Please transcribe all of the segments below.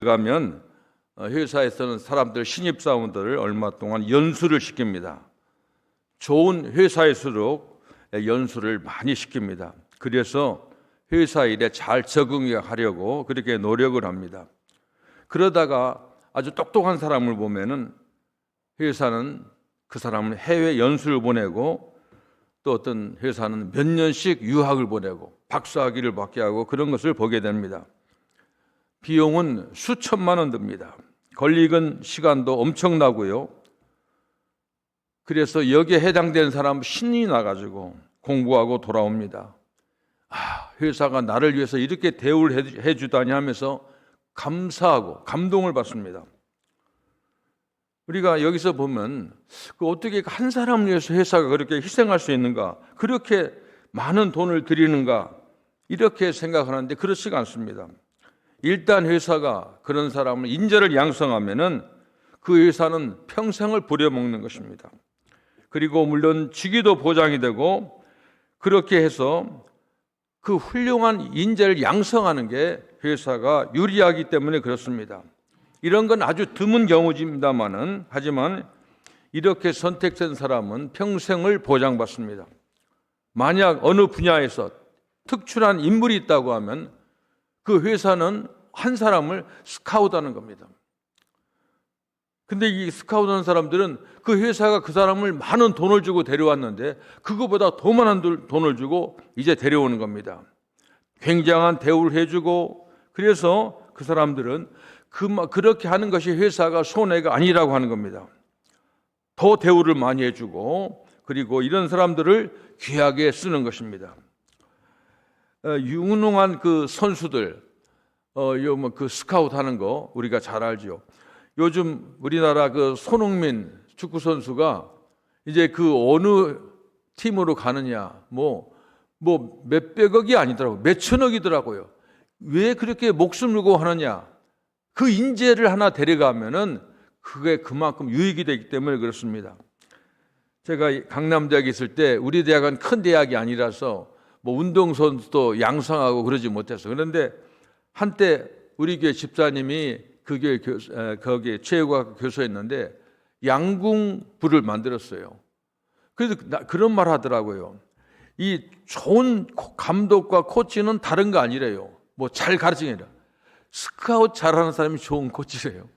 가면 회사에서는 사람들 신입사원들을 얼마 동안 연수를 시킵니다. 좋은 회사일수록 연수를 많이 시킵니다. 그래서 회사 일에 잘 적응하려고 그렇게 노력을 합니다. 그러다가 아주 똑똑한 사람을 보면은 회사는 그 사람을 해외 연수를 보내고 또 어떤 회사는 몇 년씩 유학을 보내고 박사학위를 받게 하고 그런 것을 보게 됩니다. 비용은 수천만 원 듭니다. 걸리는 시간도 엄청나고요. 그래서 여기에 해당되는 사람 신이 나가지고 공부하고 돌아옵니다. 회사가 나를 위해서 이렇게 대우를 해주다니 하면서 감사하고 감동을 받습니다. 우리가 여기서 보면 어떻게 한 사람을 위해서 회사가 그렇게 희생할 수 있는가, 그렇게 많은 돈을 들이는가, 이렇게 생각하는데 그렇지가 않습니다. 일단 회사가 그런 사람을 인재를 양성하면은 그 회사는 평생을 부려먹는 것입니다. 그리고 물론 직위도 보장이 되고 그렇게 해서 그 훌륭한 인재를 양성하는 게 회사가 유리하기 때문에 그렇습니다. 이런 건 아주 드문 경우입니다만은 하지만 이렇게 선택된 사람은 평생을 보장받습니다. 만약 어느 분야에서 특출한 인물이 있다고 하면 그 회사는 한 사람을 스카우트하는 겁니다. 근데 이 스카우트하는 사람들은 그 회사가 그 사람을 많은 돈을 주고 데려왔는데 그거보다 더 많은 돈을 주고 이제 데려오는 겁니다. 굉장한 대우를 해주고 그래서 그 사람들은 그렇게 하는 것이 회사가 손해가 아니라고 하는 겁니다. 더 대우를 많이 해주고 그리고 이런 사람들을 귀하게 쓰는 것입니다. 유능한 그 선수들, 그 스카우트 하는 거 우리가 잘 알죠. 요즘 우리나라 그 손흥민 축구 선수가 이제 그 어느 팀으로 가느냐, 뭐 몇백억이 아니더라고요. 몇천억이더라고요. 왜 그렇게 목숨 걸고 하느냐? 그 인재를 하나 데려가면은 그게 그만큼 유익이 되기 때문에 그렇습니다. 제가 강남대학에 있을 때 우리 대학은 큰 대학이 아니라서 운동선수도 양성하고 그러지 못했어. 그런데 한때 우리 교회 집사님이 그 교회 거기에 체육학 교수였는데 양궁부를 만들었어요. 그래서 그런 말 하더라고요. 이 좋은 감독과 코치는 다른 거 아니래요. 잘 가르치는 게 아니라 스카우트 잘하는 사람이 좋은 코치래요.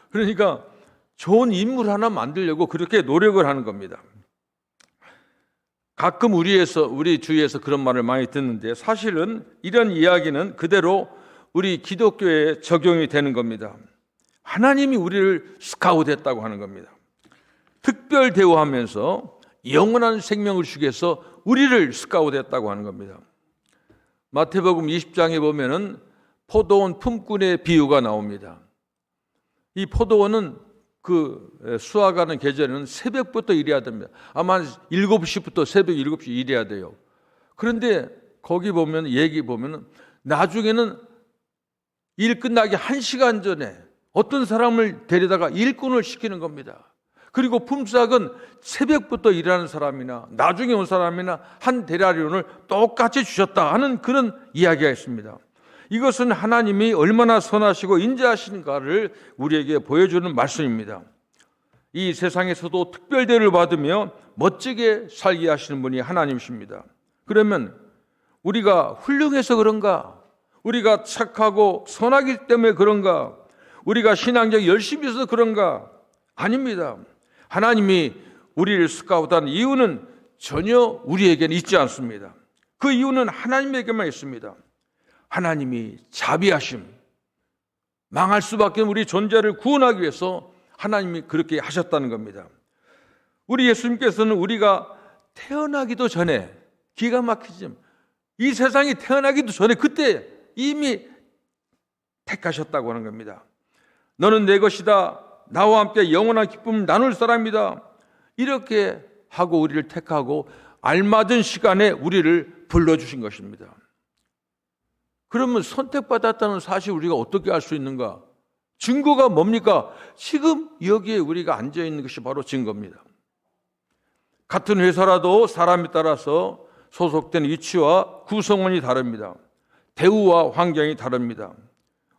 그러니까 좋은 인물 하나 만들려고 그렇게 노력을 하는 겁니다. 가끔 우리 주위에서 그런 말을 많이 듣는데 사실은 이런 이야기는 그대로 우리 기독교에 적용이 되는 겁니다. 하나님이 우리를 스카우트했다고 하는 겁니다. 특별 대우하면서 영원한 생명을 주기 위해서 우리를 스카우트했다고 하는 겁니다. 마태복음 20장에 보면은 포도원 품꾼의 비유가 나옵니다. 이 포도원은 그 수확하는 계절에는 새벽부터 일해야 됩니다. 아마 7시부터 새벽 7시 일해야 돼요. 그런데 거기 보면 얘기 보면은 나중에는 일 끝나기 1시간 전에 어떤 사람을 데려다가 일꾼을 시키는 겁니다. 그리고 품삯은 새벽부터 일하는 사람이나 나중에 온 사람이나 한 데나리온을 똑같이 주셨다 하는 그런 이야기가 있습니다. 이것은 하나님이 얼마나 선하시고 인자하신가를 우리에게 보여주는 말씀입니다. 이 세상에서도 특별 대우를 받으며 멋지게 살게 하시는 분이 하나님이십니다. 그러면 우리가 훌륭해서 그런가? 우리가 착하고 선하기 때문에 그런가? 우리가 신앙적 열심히 해서 그런가? 아닙니다. 하나님이 우리를 스카우트한 이유는 전혀 우리에게는 있지 않습니다. 그 이유는 하나님에게만 있습니다. 하나님이 자비하심, 망할 수밖에 없는 우리 존재를 구원하기 위해서 하나님이 그렇게 하셨다는 겁니다. 우리 예수님께서는 우리가 태어나기도 전에 기가 막히지, 이 세상이 태어나기도 전에 그때 이미 택하셨다고 하는 겁니다. 너는 내 것이다. 나와 함께 영원한 기쁨을 나눌 사람이다. 이렇게 하고 우리를 택하고 알맞은 시간에 우리를 불러주신 것입니다. 그러면 선택받았다는 사실 우리가 어떻게 알 수 있는가? 증거가 뭡니까? 지금 여기에 우리가 앉아있는 것이 바로 증거입니다. 같은 회사라도 사람에 따라서 소속된 위치와 구성원이 다릅니다. 대우와 환경이 다릅니다.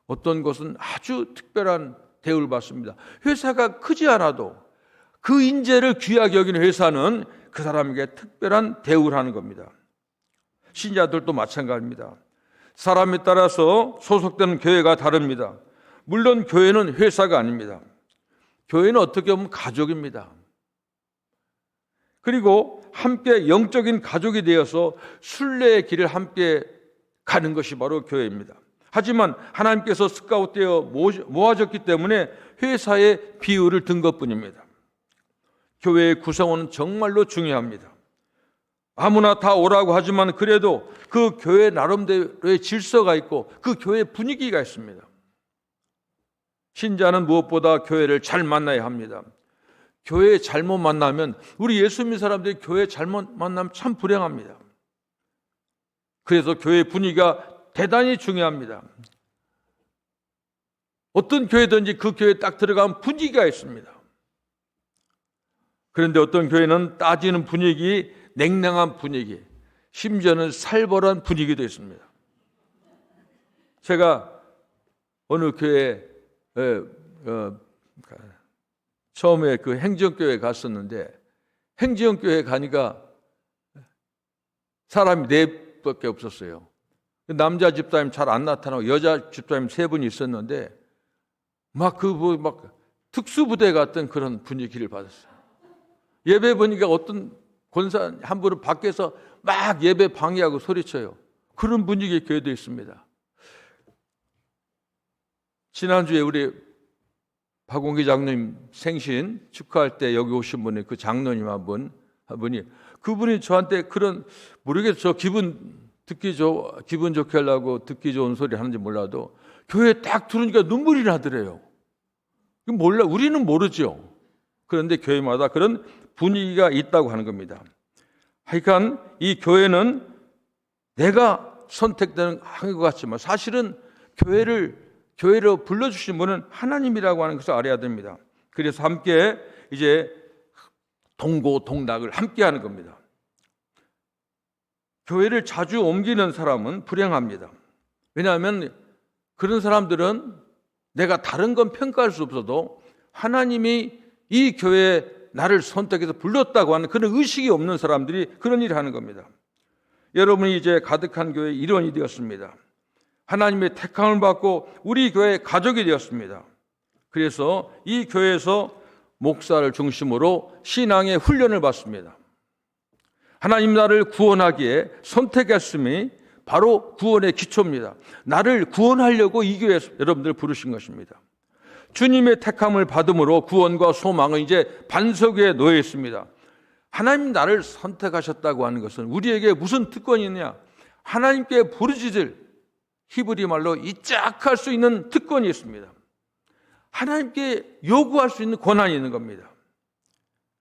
어떤 곳은 아주 특별한 대우를 받습니다. 회사가 크지 않아도 그 인재를 귀하게 여기는 회사는 그 사람에게 특별한 대우를 하는 겁니다. 신자들도 마찬가지입니다. 사람에 따라서 소속되는 교회가 다릅니다. 물론 교회는 회사가 아닙니다. 교회는 어떻게 보면 가족입니다. 그리고 함께 영적인 가족이 되어서 순례의 길을 함께 가는 것이 바로 교회입니다. 하지만 하나님께서 스카웃되어 모아졌기 때문에 회사의 비율을 든 것뿐입니다. 교회의 구성원은 정말로 중요합니다. 아무나 다 오라고 하지만 그래도 그 교회 나름대로의 질서가 있고 그 교회 분위기가 있습니다. 신자는 무엇보다 교회를 잘 만나야 합니다. 교회 잘못 만나면, 우리 예수 믿는 사람들이 교회 잘못 만나면 참 불행합니다. 그래서 교회 분위기가 대단히 중요합니다. 어떤 교회든지 그 교회에 딱 들어가면 분위기가 있습니다. 그런데 어떤 교회는 따지는 분위기, 냉랭한 분위기, 심지어는 살벌한 분위기도 있습니다. 제가 어느 교회에 처음에 그 행정교회에 갔었는데, 행정교회에 가니까 사람이 4밖에 없었어요. 남자 집사님 잘 안 나타나고 여자 집사님 3분이 있었는데 막 특수부대 같은 그런 분위기를 받았어요. 예배 보니까 어떤 권사 한 분은 밖에서 막 예배 방해하고 소리쳐요. 그런 분위기의 교회도 있습니다. 지난주에 우리 박홍기 장로님 생신 축하할 때 여기 오신 분이 그 장로님 한 분이 그분이 저한테 그런, 모르겠어요. 저 기분 좋게 하려고 듣기 좋은 소리 하는지 몰라도 교회에 딱 들으니까 눈물이 나더래요. 우리는 모르죠. 그런데 교회마다 그런 분위기가 있다고 하는 겁니다. 하여간 이 교회는 내가 선택되는 것 같지만 사실은 교회로 불러주신 분은 하나님이라고 하는 것을 알아야 됩니다. 그래서 함께 이제 동고동락을 함께 하는 겁니다. 교회를 자주 옮기는 사람은 불행합니다. 왜냐하면 그런 사람들은 내가 다른 건 평가할 수 없어도 하나님이 이 교회에 나를 선택해서 불렀다고 하는 그런 의식이 없는 사람들이 그런 일을 하는 겁니다. 여러분이 이제 가득한 교회의 일원이 되었습니다. 하나님의 택함을 받고 우리 교회의 가족이 되었습니다. 그래서 이 교회에서 목사를 중심으로 신앙의 훈련을 받습니다. 하나님 나를 구원하기에 선택했음이 바로 구원의 기초입니다. 나를 구원하려고 이 교회에 여러분들 부르신 것입니다. 주님의 택함을 받음으로 구원과 소망은 이제 반석 위에 놓여 있습니다. 하나님 나를 선택하셨다고 하는 것은 우리에게 무슨 특권이 있느냐? 하나님께 부르짖을, 히브리 말로 이짝할 수 있는 특권이 있습니다. 하나님께 요구할 수 있는 권한이 있는 겁니다.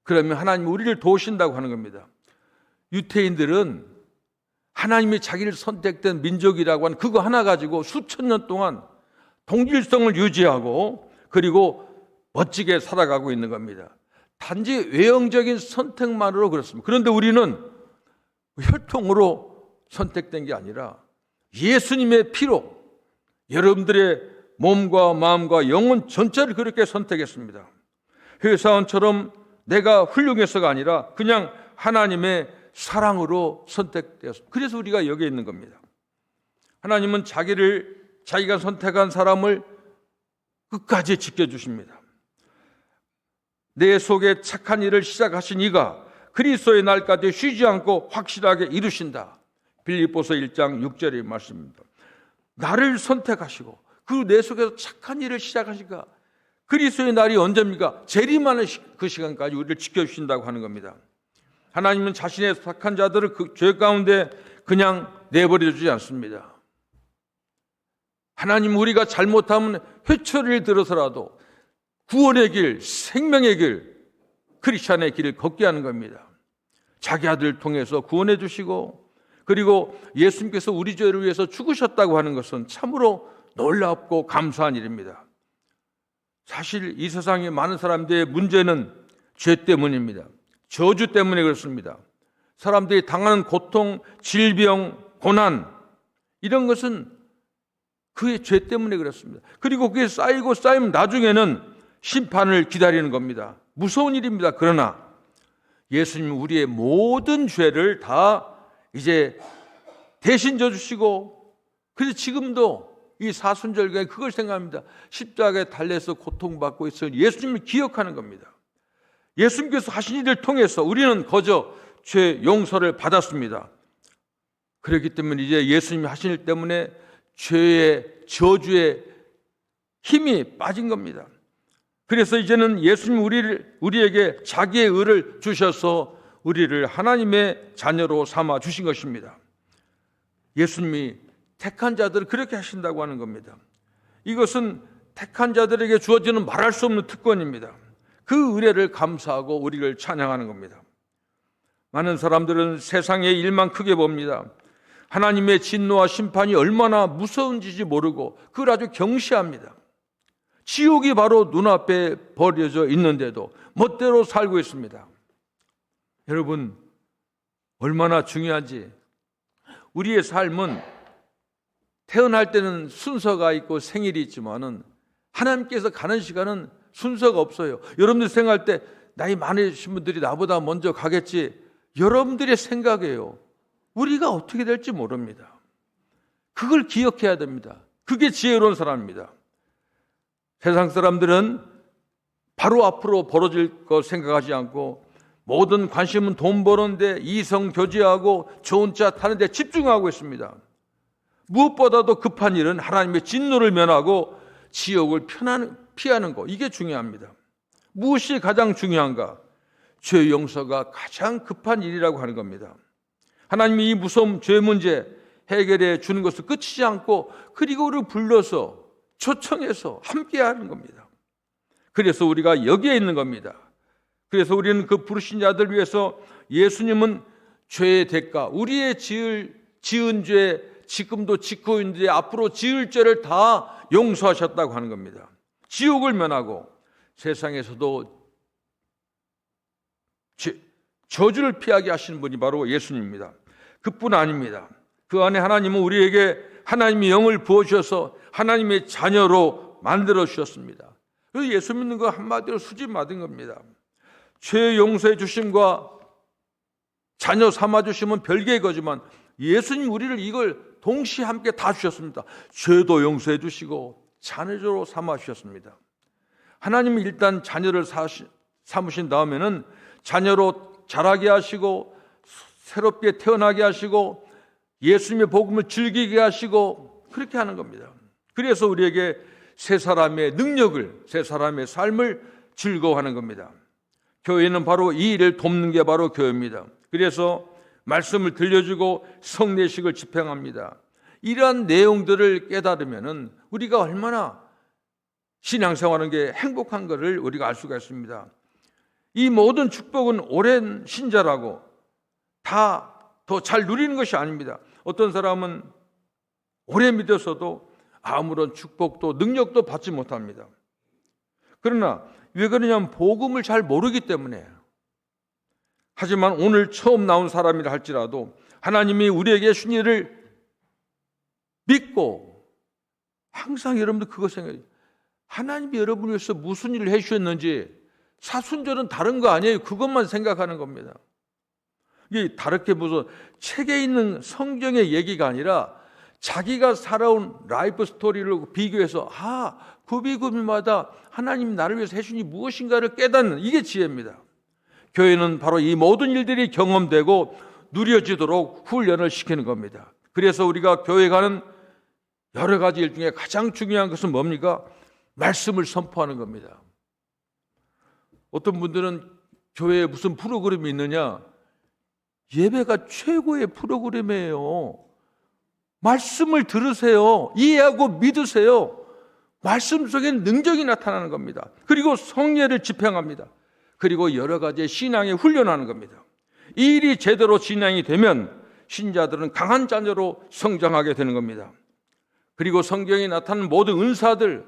그러면 하나님이 우리를 도우신다고 하는 겁니다. 유태인들은 하나님이 자기를 선택된 민족이라고 하는 그거 하나 가지고 수천 년 동안 동질성을 유지하고 그리고 멋지게 살아가고 있는 겁니다. 단지 외형적인 선택만으로 그렇습니다. 그런데 우리는 혈통으로 선택된 게 아니라 예수님의 피로 여러분들의 몸과 마음과 영혼 전체를 그렇게 선택했습니다. 회사원처럼 내가 훌륭해서가 아니라 그냥 하나님의 사랑으로 선택되었습니다. 그래서 우리가 여기에 있는 겁니다. 하나님은 자기가 선택한 사람을 끝까지 지켜주십니다. 내 속에 착한 일을 시작하신 이가 그리스도의 날까지 쉬지 않고 확실하게 이루신다. 빌립보서 1장 6절의 말씀입니다. 나를 선택하시고 그 내 속에서 착한 일을 시작하시니까 그리스도의 날이 언제입니까? 재림하는 그 시간까지 우리를 지켜주신다고 하는 겁니다. 하나님은 자신의 선택한 자들을 그 죄 가운데 그냥 내버려 주지 않습니다. 하나님 우리가 잘못하면 회초리를 들어서라도 구원의 길, 생명의 길, 크리스찬의 길을 걷게 하는 겁니다. 자기 아들을 통해서 구원해 주시고 그리고 예수님께서 우리 죄를 위해서 죽으셨다고 하는 것은 참으로 놀랍고 감사한 일입니다. 사실 이 세상에 많은 사람들의 문제는 죄 때문입니다. 저주 때문에 그렇습니다. 사람들이 당하는 고통, 질병, 고난 이런 것은 그의 죄 때문에 그렇습니다. 그리고 그게 쌓이고 쌓이면 나중에는 심판을 기다리는 겁니다. 무서운 일입니다. 그러나 예수님은 우리의 모든 죄를 다 이제 대신 져주시고, 그래서 지금도 이 사순절기에 그걸 생각합니다. 십자가에 달려서 고통받고 있어 예수님을 기억하는 겁니다. 예수님께서 하신 일을 통해서 우리는 거저 죄 용서를 받았습니다. 그렇기 때문에 이제 예수님이 하신 일 때문에 죄의 저주의 힘이 빠진 겁니다. 그래서 이제는 예수님 우리에게 자기의 의를 주셔서 우리를 하나님의 자녀로 삼아 주신 것입니다. 예수님이 택한 자들을 그렇게 하신다고 하는 겁니다. 이것은 택한 자들에게 주어지는 말할 수 없는 특권입니다. 그 은혜를 감사하고 우리를 찬양하는 겁니다. 많은 사람들은 세상의 일만 크게 봅니다. 하나님의 진노와 심판이 얼마나 무서운지 모르고 그걸 아주 경시합니다. 지옥이 바로 눈앞에 버려져 있는데도 멋대로 살고 있습니다. 여러분, 얼마나 중요한지. 우리의 삶은 태어날 때는 순서가 있고 생일이 있지만은 하나님께서 가는 시간은 순서가 없어요. 여러분들 생각할 때 나이 많으신 분들이 나보다 먼저 가겠지, 여러분들의 생각이에요. 우리가 어떻게 될지 모릅니다. 그걸 기억해야 됩니다. 그게 지혜로운 사람입니다. 세상 사람들은 바로 앞으로 벌어질 것 생각하지 않고 모든 관심은 돈 버는데, 이성 교제하고 좋은 차 타는 데 집중하고 있습니다. 무엇보다도 급한 일은 하나님의 진노를 면하고 지옥을 피하는 것, 이게 중요합니다. 무엇이 가장 중요한가? 죄 용서가 가장 급한 일이라고 하는 겁니다. 하나님이 이 무서운 죄 문제 해결해 주는 것을 끝이지 않고 그리고 우리를 불러서 초청해서 함께 하는 겁니다. 그래서 우리가 여기에 있는 겁니다. 그래서 우리는 그 부르신 자들 위해서 예수님은 죄의 대가, 우리의 지은 죄, 지금도 짓고 있는데 앞으로 지을 죄를 다 용서하셨다고 하는 겁니다. 지옥을 면하고 세상에서도 저주를 피하게 하시는 분이 바로 예수님입니다. 그뿐 아닙니다. 그 안에 하나님은 우리에게 하나님의 영을 부어주셔서 하나님의 자녀로 만들어 주셨습니다. 그래서 예수 믿는 거 한마디로 수집 받은 겁니다. 죄 용서해 주심과 자녀 삼아 주심은 별개의 거지만 예수님 우리를 이걸 동시에 함께 다 주셨습니다. 죄도 용서해 주시고 자녀로 삼아 주셨습니다. 하나님은 일단 자녀를 삼으신 다음에는 자녀로 자라게 하시고 새롭게 태어나게 하시고 예수님의 복음을 즐기게 하시고 그렇게 하는 겁니다. 그래서 우리에게 새 사람의 능력을, 새 사람의 삶을 즐거워하는 겁니다. 교회는 바로 이 일을 돕는 게 바로 교회입니다. 그래서 말씀을 들려주고 성례식을 집행합니다. 이러한 내용들을 깨달으면 우리가 얼마나 신앙생활하는 게 행복한 것을 우리가 알 수가 있습니다. 이 모든 축복은 오랜 신자라고 다 더 잘 누리는 것이 아닙니다. 어떤 사람은 오래 믿어서도 아무런 축복도 능력도 받지 못합니다. 그러나 왜 그러냐면 복음을 잘 모르기 때문에. 하지만 오늘 처음 나온 사람이라 할지라도 하나님이 우리에게 주신 일을 믿고 항상 여러분들 그거 생각해요. 하나님이 여러분을 위해서 무슨 일을 해주셨는지, 사순절은 다른 거 아니에요. 그것만 생각하는 겁니다. 이게 다르게 무슨 책에 있는 성경의 얘기가 아니라 자기가 살아온 라이프 스토리를 비교해서 구비구비마다 하나님이 나를 위해서 해주니 무엇인가를 깨닫는, 이게 지혜입니다. 교회는 바로 이 모든 일들이 경험되고 누려지도록 훈련을 시키는 겁니다. 그래서 우리가 교회 가는 여러 가지 일 중에 가장 중요한 것은 뭡니까? 말씀을 선포하는 겁니다. 어떤 분들은 교회에 무슨 프로그램이 있느냐? 예배가 최고의 프로그램이에요. 말씀을 들으세요. 이해하고 믿으세요. 말씀 속엔 능력이 나타나는 겁니다. 그리고 성례를 집행합니다. 그리고 여러 가지 신앙에 훈련하는 겁니다. 이 일이 제대로 진행이 되면 신자들은 강한 자녀로 성장하게 되는 겁니다. 그리고 성경에 나타나는 모든 은사들,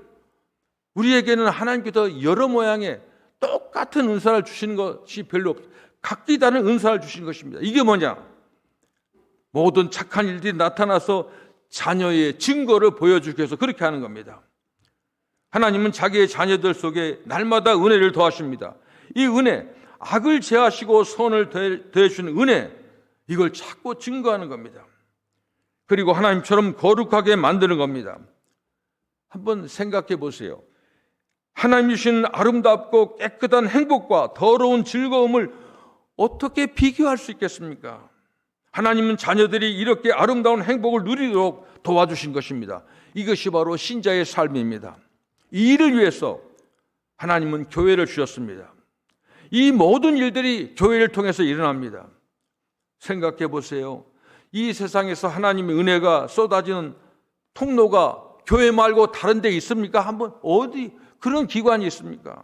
우리에게는 하나님께서 여러 모양의 똑같은 은사를 주시는 것이 별로 없어요. 각기 다른 은사를 주신 것입니다. 이게 뭐냐? 모든 착한 일들이 나타나서 자녀의 증거를 보여주기 위해서 그렇게 하는 겁니다. 하나님은 자기의 자녀들 속에 날마다 은혜를 더하십니다. 이 은혜, 악을 제하시고 선을 더해주는 은혜, 이걸 자꾸 증거하는 겁니다. 그리고 하나님처럼 거룩하게 만드는 겁니다. 한번 생각해 보세요. 하나님 주신 아름답고 깨끗한 행복과 더러운 즐거움을 어떻게 비교할 수 있겠습니까? 하나님은 자녀들이 이렇게 아름다운 행복을 누리도록 도와주신 것입니다. 이것이 바로 신자의 삶입니다. 이 일을 위해서 하나님은 교회를 주셨습니다. 이 모든 일들이 교회를 통해서 일어납니다. 생각해 보세요. 이 세상에서 하나님의 은혜가 쏟아지는 통로가 교회 말고 다른 데 있습니까? 한번 어디 그런 기관이 있습니까?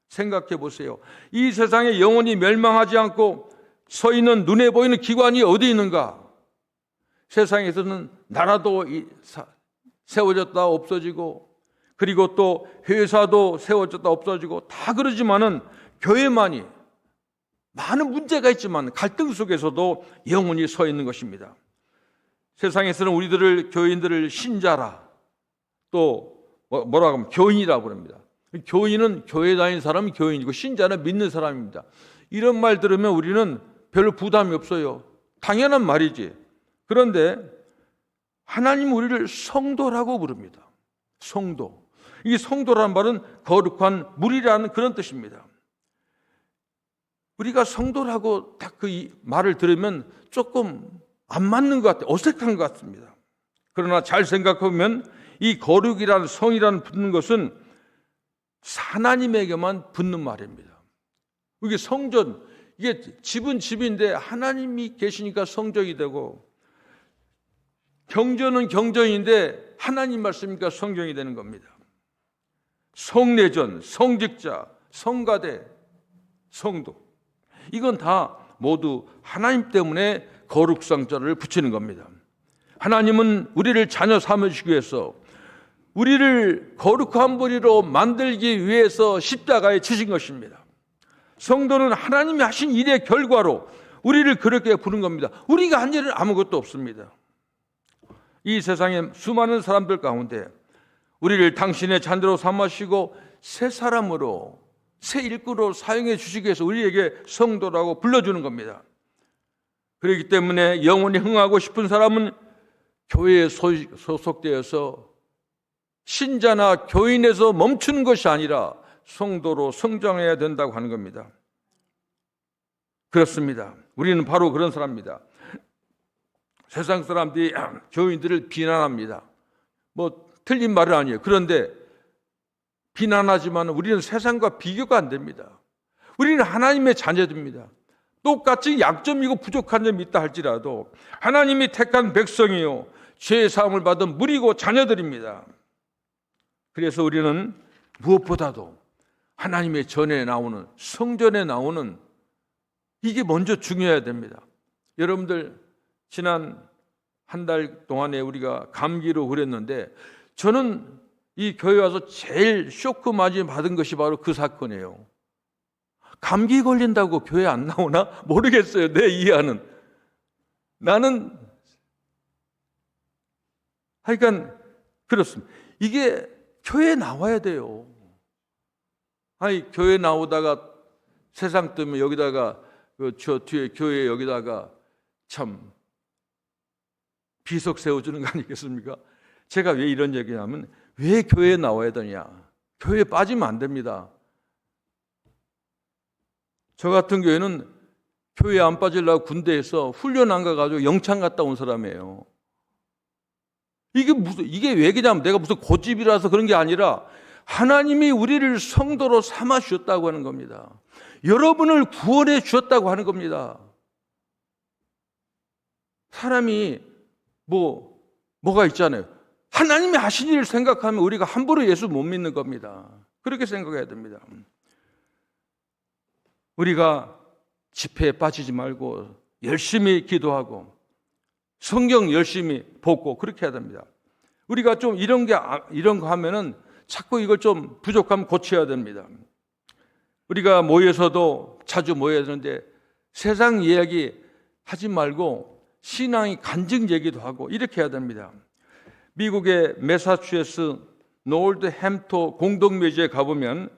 생각해 보세요. 이 세상에 영원히 멸망하지 않고 서 있는 눈에 보이는 기관이 어디 있는가? 세상에서는 나라도 세워졌다 없어지고, 그리고 또 회사도 세워졌다 없어지고 다 그러지만은 교회만이 많은 문제가 있지만 갈등 속에서도 영원히 서 있는 것입니다. 세상에서는 우리들을, 교인들을 신자라, 또 뭐라고 하면 교인이라고 부릅니다. 교인은 교회 다니는 사람이 교인이고 신자는 믿는 사람입니다. 이런 말 들으면 우리는 별로 부담이 없어요. 당연한 말이지. 그런데 하나님 우리를 성도라고 부릅니다. 성도. 이 성도라는 말은 거룩한 무리라는 그런 뜻입니다. 우리가 성도라고 딱 그 말을 들으면 조금 안 맞는 것 같아요. 어색한 것 같습니다. 그러나 잘 생각해보면 이 거룩이라는 성이라는 붙는 것은 하나님에게만 붙는 말입니다. 이게 성전, 이게 집은 집인데 하나님이 계시니까 성전이 되고, 경전은 경전인데 하나님 말씀이니까 성경이 되는 겁니다. 성내전, 성직자, 성가대, 성도, 이건 다 모두 하나님 때문에 거룩상자를 붙이는 겁니다. 하나님은 우리를 자녀 삼으시기 위해서 우리를 거룩한 분으로 만들기 위해서 십자가에 치신 것입니다. 성도는 하나님이 하신 일의 결과로 우리를 그렇게 부른 겁니다. 우리가 한 일은 아무것도 없습니다. 이 세상에 수많은 사람들 가운데 우리를 당신의 자녀로 삼으시고 새 사람으로, 새 일꾼으로 사용해 주시기 위해서 우리에게 성도라고 불러주는 겁니다. 그렇기 때문에 영원히 흥하고 싶은 사람은 교회에 소속되어서 신자나 교인에서 멈추는 것이 아니라 성도로 성장해야 된다고 하는 겁니다. 그렇습니다. 우리는 바로 그런 사람입니다. 세상 사람들이 교인들을 비난합니다. 뭐 틀린 말은 아니에요. 그런데 비난하지만 우리는 세상과 비교가 안 됩니다. 우리는 하나님의 자녀들입니다. 똑같이 약점이고 부족한 점이 있다 할지라도 하나님이 택한 백성이요, 죄의 사함을 받은 무리고 자녀들입니다. 그래서 우리는 무엇보다도 하나님의 전에 나오는, 성전에 나오는, 이게 먼저 중요해야 됩니다. 여러분들 지난 한 달 동안에 우리가 감기로 그랬는데, 저는 이 교회 와서 제일 쇼크 많이 받은 것이 바로 그 사건이에요. 감기 걸린다고 교회 안 나오나? 모르겠어요. 내 이해하는. 나는 하여간 그렇습니다. 이게 교회에 나와야 돼요. 아니, 교회 나오다가 세상 때문에 여기다가 저 뒤에 교회 여기다가 참 비석 세워주는 거 아니겠습니까? 제가 왜 이런 얘기하면, 왜 교회에 나와야 되냐? 교회에 빠지면 안 됩니다. 저 같은 교회는 교회에 안 빠지려고 군대에서 훈련 안 가가지고 영창 갔다 온 사람이에요. 이게 왜 그러냐면 내가 무슨 고집이라서 그런 게 아니라 하나님이 우리를 성도로 삼아 주셨다고 하는 겁니다. 여러분을 구원해 주셨다고 하는 겁니다. 사람이 뭐가 있잖아요. 하나님이 하신 일을 생각하면 우리가 함부로 예수 못 믿는 겁니다. 그렇게 생각해야 됩니다. 우리가 집회에 빠지지 말고 열심히 기도하고 성경 열심히 보고 그렇게 해야 됩니다. 우리가 좀 이런 거 하면은 자꾸 이걸 좀 부족하면 고쳐야 됩니다. 우리가 모여서도 자주 모여야 되는데 세상 이야기 하지 말고 신앙이 간증 얘기도 하고 이렇게 해야 됩니다. 미국의 매사추세츠 노울드햄토 공동묘지에 가보면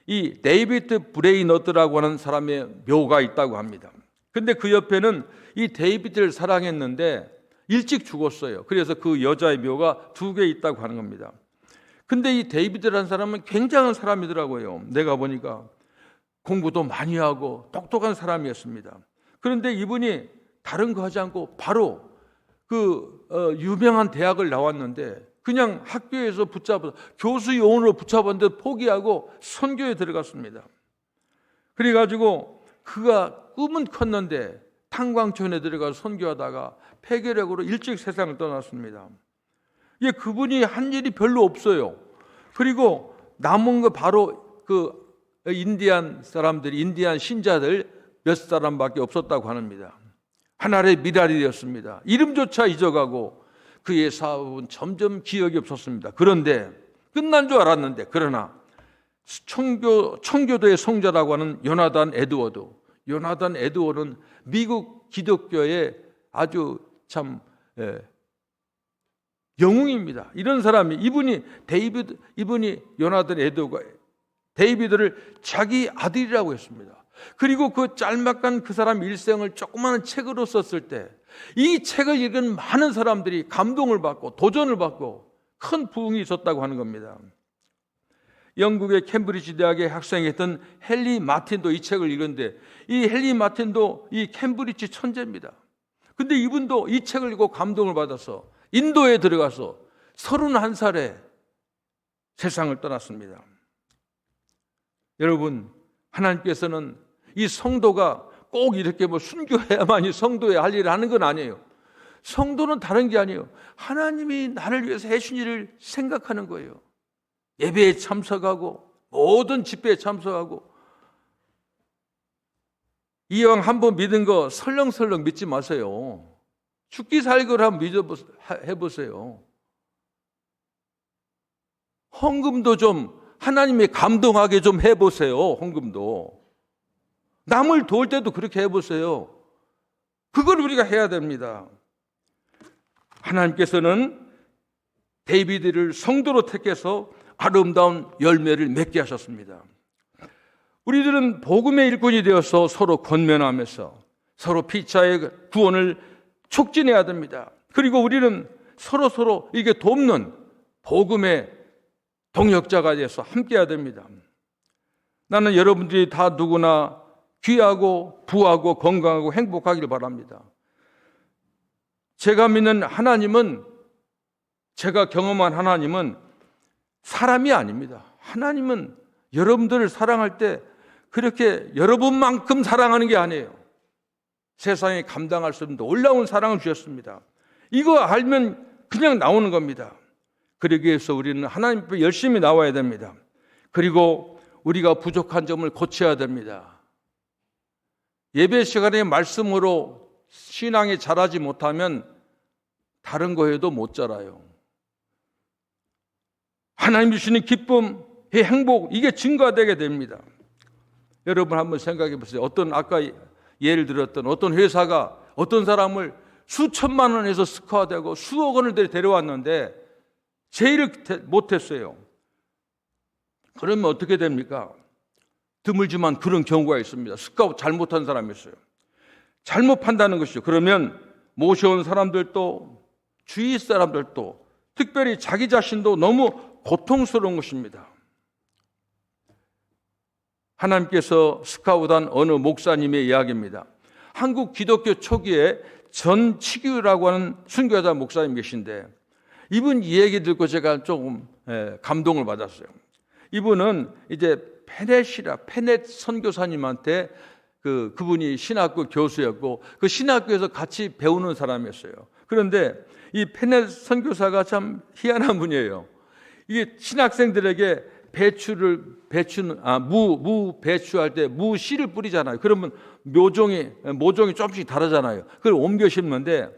이 데이비드 브레이너드라고 하는 사람의 묘가 있다고 합니다. 근데 그 옆에는 이 데이비드를 사랑했는데 일찍 죽었어요. 그래서 그 여자의 묘가 2개 있다고 하는 겁니다. 근데 이 데이비드라는 사람은 굉장한 사람이더라고요. 내가 보니까 공부도 많이 하고 똑똑한 사람이었습니다. 그런데 이분이 다른 거 하지 않고 바로 유명한 대학을 나왔는데 그냥 학교에서 붙잡아서 교수 요원으로 붙잡았는데 포기하고 선교에 들어갔습니다. 그래가지고 그가 꿈은 컸는데 탄광촌에 들어가서 선교하다가 폐결핵으로 일찍 세상을 떠났습니다. 예, 그분이 한 일이 별로 없어요. 그리고 남은 거 바로 그 인디안 사람들이, 인디안 신자들 몇 사람밖에 없었다고 합니다. 하나의 미랄이 되었습니다. 이름조차 잊어가고 그의 사업은 점점 기억이 없었습니다. 그런데 끝난 줄 알았는데, 그러나 청교도의 성자라고 하는 요나단 에드워드는 미국 기독교의 아주 참 영웅입니다. 이런 사람이 이분이 요나단 에드워드가 데이비드를 자기 아들이라고 했습니다. 그리고 그 짤막한 그 사람 일생을 조그마한 책으로 썼을 때 이 책을 읽은 많은 사람들이 감동을 받고 도전을 받고 큰 부흥이 있었다고 하는 겁니다. 영국의 캠브리지 대학의 학생이었던 헨리 마틴도 이 책을 읽었는데 이 헨리 마틴도 이 캠브리지 천재입니다. 근데 이분도 이 책을 읽고 감동을 받아서 인도에 들어가서 31살에 세상을 떠났습니다. 여러분, 하나님께서는 이 성도가 꼭 이렇게 순교해야만이 성도의 할 일을 하는 건 아니에요. 성도는 다른 게 아니에요. 하나님이 나를 위해서 해주신 일을 생각하는 거예요. 예배에 참석하고 모든 집회에 참석하고 이왕 한번 믿은 거 설렁설렁 믿지 마세요. 죽기 살기를 한번 해보세요. 헌금도 좀 하나님이 감동하게 좀 해보세요. 헌금도. 남을 도울 때도 그렇게 해보세요. 그걸 우리가 해야 됩니다. 하나님께서는 데이비드를 성도로 택해서 아름다운 열매를 맺게 하셨습니다. 우리들은 복음의 일꾼이 되어서 서로 권면하면서 서로 피차의 구원을 촉진해야 됩니다. 그리고 우리는 서로 이게 돕는 복음의 동역자가 돼서 함께해야 됩니다. 나는 여러분들이 다 누구나 귀하고 부하고 건강하고 행복하길 바랍니다. 제가 믿는 하나님은, 제가 경험한 하나님은 사람이 아닙니다. 하나님은 여러분들을 사랑할 때 그렇게 여러분만큼 사랑하는 게 아니에요. 세상에 감당할 수 없는 놀라운 사랑을 주셨습니다. 이거 알면 그냥 나오는 겁니다. 그러기 위해서 우리는 하나님 앞에 열심히 나와야 됩니다. 그리고 우리가 부족한 점을 고쳐야 됩니다. 예배 시간에 말씀으로 신앙이 자라지 못하면 다른 거에도 못 자라요. 하나님 주시는 기쁨, 행복, 이게 증가되게 됩니다. 여러분 한번 생각해 보세요. 아까 예를 들었던 어떤 회사가 어떤 사람을 수천만 원에서 스카우트하고 수억 원을 데려왔는데 제의를 못했어요. 그러면 어떻게 됩니까? 드물지만 그런 경우가 있습니다. 스카우트 잘못한 사람이 있어요. 잘못 판다는 것이죠. 그러면 모셔온 사람들도 주위 사람들도 특별히 자기 자신도 너무 고통스러운 것입니다. 하나님께서 스카우트한 어느 목사님의 이야기입니다. 한국 기독교 초기에 전치규라고 하는 순교자 목사님 계신데 이분 이야기 듣고 제가 조금 감동을 받았어요. 이분은 이제 페넷 선교사님한테 그분이 신학교 교수였고 그 신학교에서 같이 배우는 사람이었어요. 그런데 이 페넷 선교사가 참 희한한 분이에요. 이게 신학생들에게 무 배추할 때 무 씨를 뿌리잖아요. 그러면 모종이 조금씩 다르잖아요. 그걸 옮겨 심는데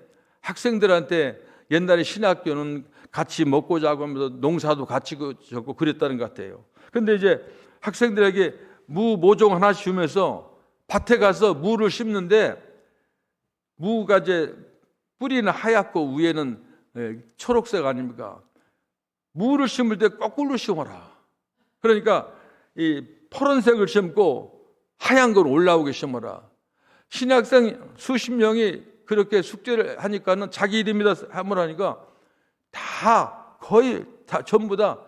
학생들한테 옛날에 신학교는 같이 먹고 자고 하면서 농사도 같이 짓고 그랬다는 것 같아요. 근데 이제 학생들에게 무 모종 하나씩 주면서 밭에 가서 무를 심는데 무가 이제 뿌리는 하얗고 위에는 초록색 아닙니까? 무를 심을 때 거꾸로 심어라. 그러니까 이 파란색을 심고 하얀 걸 올라오게 심어라. 신학생 수십 명이 그렇게 숙제를 하니까는 자기 이름이다 하모라니까 다 거의 다 전부 다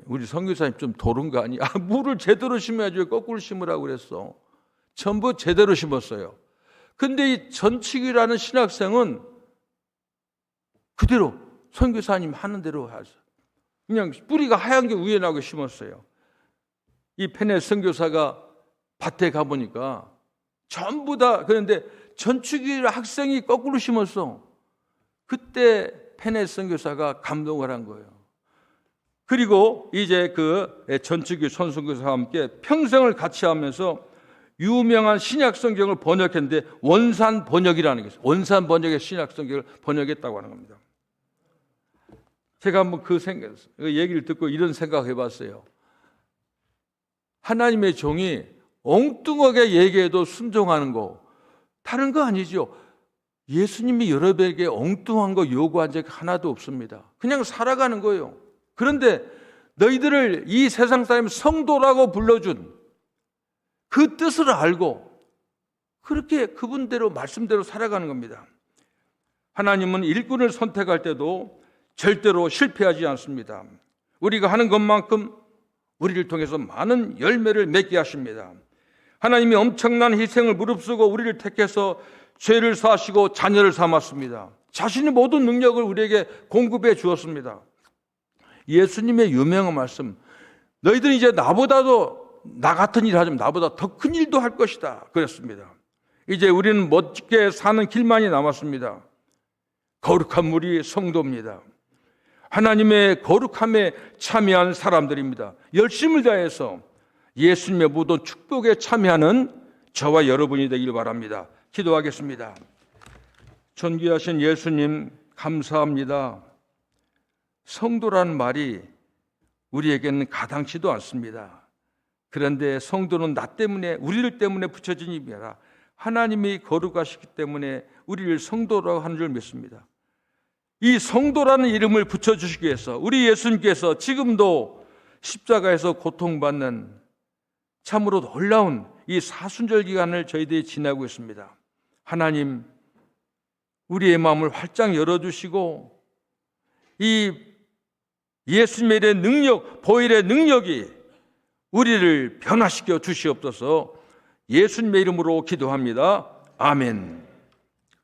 우리 선교사님 좀 도른 거 아니야? 무를 제대로 심어야지 거꾸로 심으라고 그랬어. 전부 제대로 심었어요. 근데 이 전치기라는 신학생은 그대로 선교사님 하는 대로 하셨어요. 그냥 뿌리가 하얀 게 위에 나고 심었어요. 이 페네 선교사가 밭에 가보니까 전부 다 그런데 전치기 학생이 거꾸로 심었어. 그때 페네 선교사가 감동을 한 거예요. 그리고 이제 그 전치기 선선교사와 함께 평생을 같이 하면서 유명한 신약 성경을 번역했는데 원산 번역이라는 게 있어요. 원산 번역의 신약 성경을 번역했다고 하는 겁니다. 제가 한번 그 얘기를 듣고 이런 생각해 봤어요. 하나님의 종이 엉뚱하게 얘기해도 순종하는 거 다른 거 아니죠. 예수님이 여러분에게 엉뚱한 거 요구한 적 하나도 없습니다. 그냥 살아가는 거예요. 그런데 너희들을 이 세상 사람 성도라고 불러준 그 뜻을 알고 그렇게 그분대로 말씀대로 살아가는 겁니다. 하나님은 일꾼을 선택할 때도 절대로 실패하지 않습니다. 우리가 하는 것만큼 우리를 통해서 많은 열매를 맺게 하십니다. 하나님이 엄청난 희생을 무릅쓰고 우리를 택해서 죄를 사하시고 자녀를 삼았습니다. 자신의 모든 능력을 우리에게 공급해 주었습니다. 예수님의 유명한 말씀, 너희들은 이제 나보다도 나 같은 일 하지만 나보다 더 큰 일도 할 것이다 그랬습니다. 이제 우리는 멋지게 사는 길만이 남았습니다. 거룩한 무리 성도입니다. 하나님의 거룩함에 참여한 사람들입니다. 열심을 다해서 예수님의 모든 축복에 참여하는 저와 여러분이 되길 바랍니다. 기도하겠습니다. 존귀하신 예수님 감사합니다. 성도라는 말이 우리에게는 가당치도 않습니다. 그런데 성도는 나 때문에 우리를 때문에 붙여진 이름이 아니라 하나님이 거룩하시기 때문에 우리를 성도라고 하는 줄 믿습니다. 이 성도라는 이름을 붙여주시기 위해서 우리 예수님께서 지금도 십자가에서 고통받는 참으로 놀라운 이 사순절 기간을 저희들이 지나고 있습니다. 하나님, 우리의 마음을 활짝 열어주시고 이 예수님의 능력, 보혈의 능력이 우리를 변화시켜 주시옵소서. 예수님의 이름으로 기도합니다. 아멘.